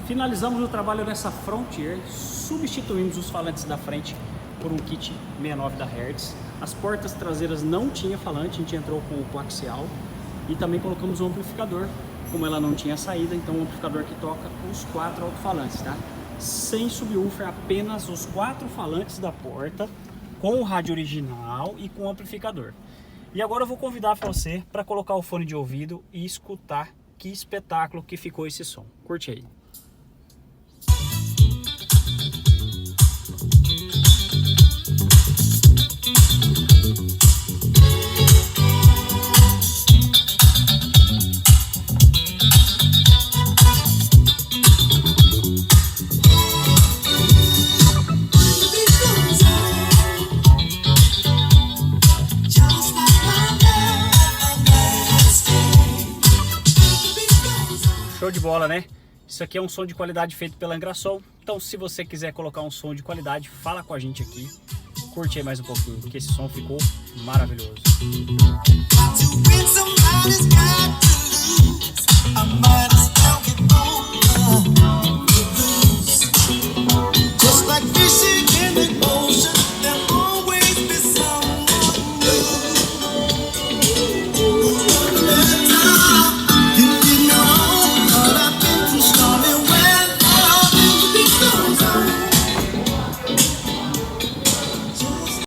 Finalizamos o trabalho nessa Frontier, substituímos os falantes da frente por um kit 69 da Hertz. As portas traseiras não tinha falante, a gente entrou com o coaxial e também colocamos um amplificador. Como ela não tinha saída, então o amplificador que toca os 4 alto-falantes, tá? Sem subwoofer, apenas os 4 falantes da porta, com o rádio original e com o amplificador. E agora eu vou convidar você para colocar o fone de ouvido e escutar que espetáculo que ficou esse som. Curte aí. Show de bola, né? Isso aqui é um som de qualidade feito pela Angrasol. Então, se você quiser colocar um som de qualidade, fala com a gente aqui. Curte aí mais um pouquinho, porque esse som ficou maravilhoso. I might as well get on.